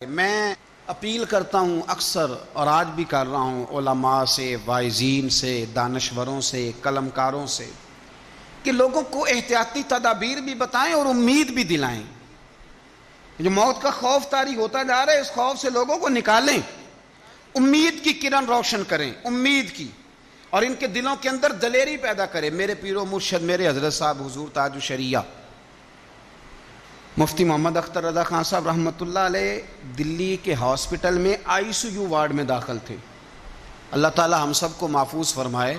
میں اپیل کرتا ہوں اکثر اور آج بھی کر رہا ہوں علماء سے، واعظین سے، دانشوروں سے، قلمکاروں سے کہ لوگوں کو احتیاطی تدابیر بھی بتائیں اور امید بھی دلائیں۔ جو موت کا خوف طاری ہوتا جا رہا ہے، اس خوف سے لوگوں کو نکالیں، امید کی کرن روشن کریں، امید کی، اور ان کے دلوں کے اندر دلیری پیدا کریں۔ میرے پیر و مرشد میرے حضرت صاحب حضور تاج الشریعہ مفتی محمد اختر رضا خان صاحب رحمۃ اللہ علیہ دلی کے ہاسپٹل میں ICU وارڈ میں داخل تھے۔ اللہ تعالی ہم سب کو محفوظ فرمائے۔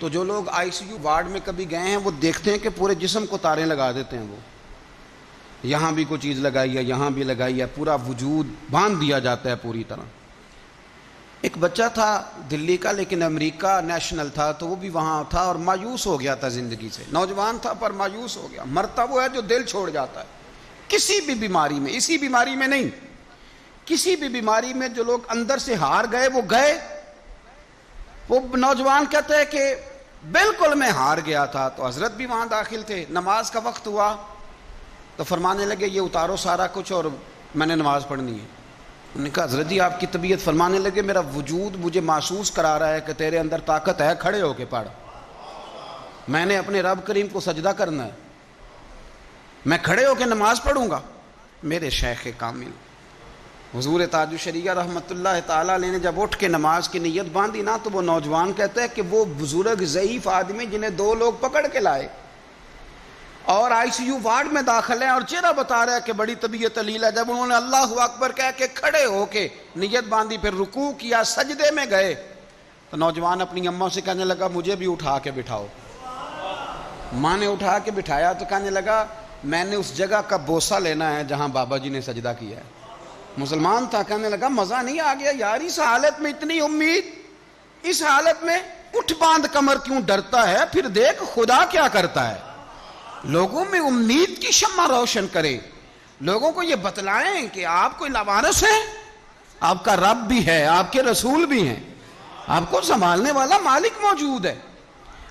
تو جو لوگ ICU وارڈ میں کبھی گئے ہیں وہ دیکھتے ہیں کہ پورے جسم کو تاریں لگا دیتے ہیں، وہ یہاں بھی کوئی چیز لگائی ہے، یہاں بھی لگائی ہے، پورا وجود باندھ دیا جاتا ہے پوری طرح۔ ایک بچہ تھا دلی کا لیکن امریکہ نیشنل تھا، تو وہ بھی وہاں تھا اور مایوس ہو گیا تھا زندگی سے۔ نوجوان تھا پر مایوس ہو گیا۔ مرتا وہ ہے جو دل چھوڑ جاتا ہے کسی بھی بیماری میں، اسی بیماری میں نہیں، کسی بھی بیماری میں جو لوگ اندر سے ہار گئے وہ گئے۔ وہ نوجوان کہتا ہے کہ بالکل میں ہار گیا تھا۔ تو حضرت بھی وہاں داخل تھے، نماز کا وقت ہوا تو فرمانے لگے یہ اتارو سارا کچھ اور میں نے نماز پڑھنی ہے۔ انہوں نے کہا حضرت جی آپ کی طبیعت، فرمانے لگے میرا وجود مجھے محسوس کرا رہا ہے کہ تیرے اندر طاقت ہے، کھڑے ہو کے پڑھ، میں نے اپنے رب کریم کو سجدہ کرنا ہے، میں کھڑے ہو کے نماز پڑھوں گا۔ میرے شیخ کامل حضور تاج الشریعہ رحمۃ اللہ تعالیٰ علیہ نے جب اٹھ کے نماز کی نیت باندھی نا، تو وہ نوجوان کہتا ہے کہ وہ بزرگ ضعیف آدمی جنہیں 2 لوگ پکڑ کے لائے اور ICU وارڈ میں داخل ہیں اور چہرہ بتا رہا ہے کہ بڑی طبیعت علیل ہے، جب انہوں نے اللہ اکبر کہہ کے کھڑے ہو کے نیت باندھی، پھر رکوع کیا، سجدے میں گئے، تو نوجوان اپنی اماں سے کہنے لگا مجھے بھی اٹھا کے بٹھاؤ۔ ماں نے اٹھا کے بٹھایا تو کہنے لگا میں نے اس جگہ کا بوسہ لینا ہے جہاں بابا جی نے سجدہ کیا ہے۔ مسلمان تھا، کہنے لگا مزہ نہیں آ گیا یار، اس حالت میں اتنی امید، اس حالت میں اٹھ باندھ کمر کیوں ڈرتا ہے، پھر دیکھ خدا کیا کرتا ہے۔ لوگوں میں امید کی شمع روشن کریں، لوگوں کو یہ بتلائیں کہ آپ کوئی لوارث ہے، آپ کا رب بھی ہے، آپ کے رسول بھی ہیں، آپ کو سنبھالنے والا مالک موجود ہے۔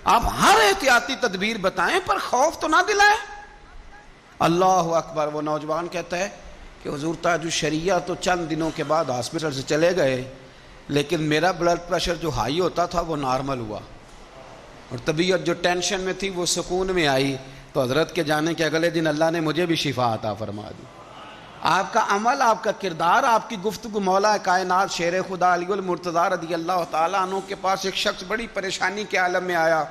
آپ ہر احتیاطی تدبیر بتائیں پر خوف تو نہ دلائیں۔ اللہ اکبر۔ وہ نوجوان کہتا ہے کہ حضور تاج الشریعہ تو چند دنوں کے بعد ہاسپٹل سے چلے گئے، لیکن میرا بلڈ پریشر جو ہائی ہوتا تھا وہ نارمل ہوا، اور طبیعت جو ٹینشن میں تھی وہ سکون میں آئی۔ تو حضرت کے جانے کے اگلے دن اللہ نے مجھے بھی شفا عطا فرما دی۔ آپ کا عمل، آپ کا کردار، آپ کی گفتگو، مولا کائنات شیر خدا علی المرتضیٰ رضی اللہ تعالیٰ عنہ کے پاس ایک شخص بڑی پریشانی کے عالم میں آیا،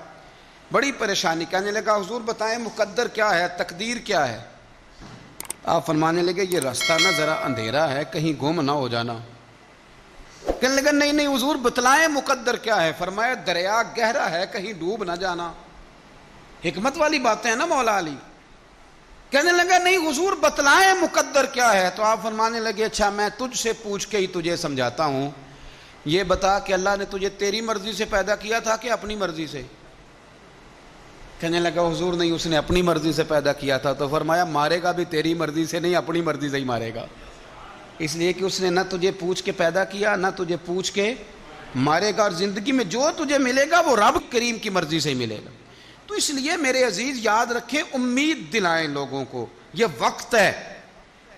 بڑی پریشانی، کہنے لگا حضور بتائیں مقدر کیا ہے، تقدیر کیا ہے۔ آپ فرمانے لگے یہ راستہ نا ذرا اندھیرا ہے، کہیں گم نہ ہو جانا۔ کہنے لگا نہیں نہیں حضور بتلائیں مقدر کیا ہے۔ فرمایا دریا گہرا ہے، کہیں ڈوب نہ جانا۔ حکمت والی باتیں ہیں نا مولا علی۔ کہنے لگا نہیں حضور بتلائیں مقدر کیا ہے۔ تو آپ فرمانے لگے اچھا میں تجھ سے پوچھ کے ہی تجھے سمجھاتا ہوں، یہ بتا کہ اللہ نے تجھے تیری مرضی سے پیدا کیا تھا کہ اپنی مرضی سے؟ کہنے لگا حضور نہیں، اس نے اپنی مرضی سے پیدا کیا تھا۔ تو فرمایا مارے گا بھی تیری مرضی سے نہیں، اپنی مرضی سے ہی مارے گا، اس لیے کہ اس نے نہ تجھے پوچھ کے پیدا کیا نہ تجھے پوچھ کے مارے گا، اور زندگی میں جو تجھے ملے گا وہ رب کریم کی مرضی سے ہی ملے گا۔ تو اس لیے میرے عزیز یاد رکھیں، امید دلائیں لوگوں کو، یہ وقت ہے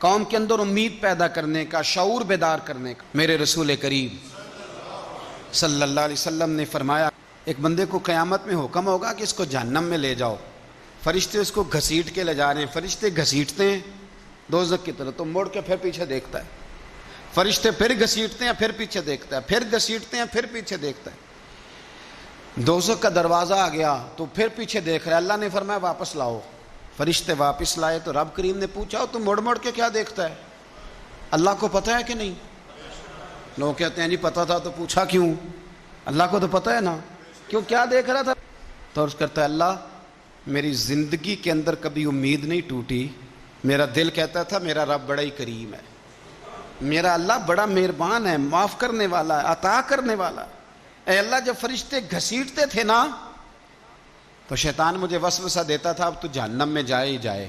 قوم کے اندر امید پیدا کرنے کا، شعور بیدار کرنے کا۔ میرے رسول کریم صلی اللہ علیہ وسلم نے فرمایا ایک بندے کو قیامت میں حکم ہوگا کہ اس کو جہنم میں لے جاؤ، فرشتے اس کو گھسیٹ کے لے جا رہے ہیں، فرشتے گھسیٹتے ہیں دوزخ کی طرف، تو مڑ کے پھر پیچھے دیکھتا ہے، فرشتے پھر گھسیٹتے ہیں پھر پیچھے دیکھتا ہے، پھر گھسیٹتے ہیں پھر پیچھے دیکھتا ہے، دوزخ کا دروازہ آ گیا تو پھر پیچھے دیکھ رہا ہے۔ اللہ نے فرمایا واپس لاؤ، فرشتے واپس لائے تو رب کریم نے پوچھا تو مڑ مڑ کے کیا دیکھتا ہے؟ اللہ کو پتہ ہے کہ نہیں؟ لوگ کہتے ہیں جی پتہ تھا تو پوچھا کیوں؟ اللہ کو تو پتہ ہے نا، کیوں کیا دیکھ رہا تھا؟ تو عرض کرتا ہے اللہ میری زندگی کے اندر کبھی امید نہیں ٹوٹی، میرا دل کہتا تھا میرا رب بڑا ہی کریم ہے، میرا اللہ بڑا مہربان ہے، معاف کرنے والا ہے، عطا کرنے والا ہے۔ اے اللہ جب فرشتے گھسیٹتے تھے نا تو شیطان مجھے وسوسہ دیتا تھا اب تو جہنم میں جائے ہی جائے،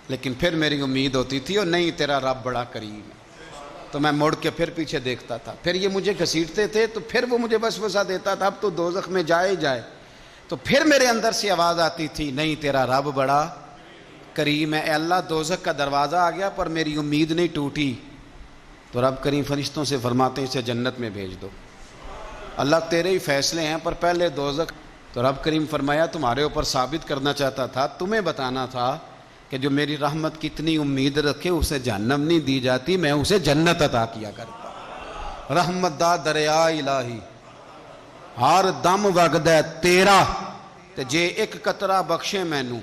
لیکن پھر میری امید ہوتی تھی اور نہیں تیرا رب بڑا کریم ہے، تو میں مڑ کے پھر پیچھے دیکھتا تھا، پھر یہ مجھے گھسیٹتے تھے تو پھر وہ مجھے وسوسہ دیتا تھا اب تو دوزخ میں جائے ہی جائے، تو پھر میرے اندر سے آواز آتی تھی نہیں تیرا رب بڑا کریم ہے۔ اے اللہ دوزخ کا دروازہ آ گیا پر میری امید نہیں ٹوٹی، تو رب کریم فرشتوں سے فرماتے ہیں اسے جنت میں بھیج دو، اللہ تیرے ہی فیصلے ہیں، پر پہلے دوزخ۔ تو رب کریم فرمایا تمہارے اوپر ثابت کرنا چاہتا تھا، تمہیں بتانا تھا کہ جو میری رحمت کی اتنی امید رکھے اسے جہنم نہیں دی جاتی، میں اسے جنت عطا کیا کرتا۔ رحمت دا دریا الہی ہر دم وگدا ہے تیرا، تے جے ایک قطرہ بخشے مینوں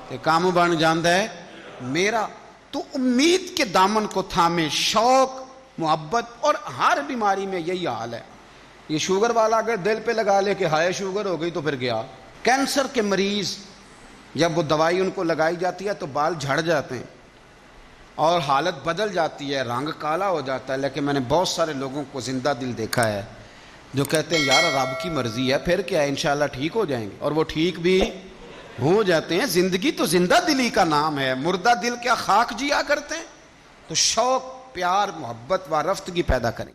تے کام بن جاندا ہے میرا۔ تو امید کے دامن کو تھامے، شوق، محبت، اور ہر بیماری میں یہی حال ہے۔ یہ شوگر والا اگر دل پہ لگا لے کہ ہائے شوگر ہو گئی تو پھر گیا۔ کینسر کے مریض جب وہ دوائی ان کو لگائی جاتی ہے تو بال جھڑ جاتے ہیں اور حالت بدل جاتی ہے، رنگ کالا ہو جاتا ہے، لیکن میں نے بہت سارے لوگوں کو زندہ دل دیکھا ہے جو کہتے ہیں یار رب کی مرضی ہے، پھر کیا ہے انشاءاللہ ٹھیک ہو جائیں گے، اور وہ ٹھیک بھی ہو جاتے ہیں۔ زندگی تو زندہ دلی کا نام ہے، مردہ دل کیا خاک جیا کرتے ہیں؟ تو شوق، پیار، محبت و رفتگی پیدا کریں۔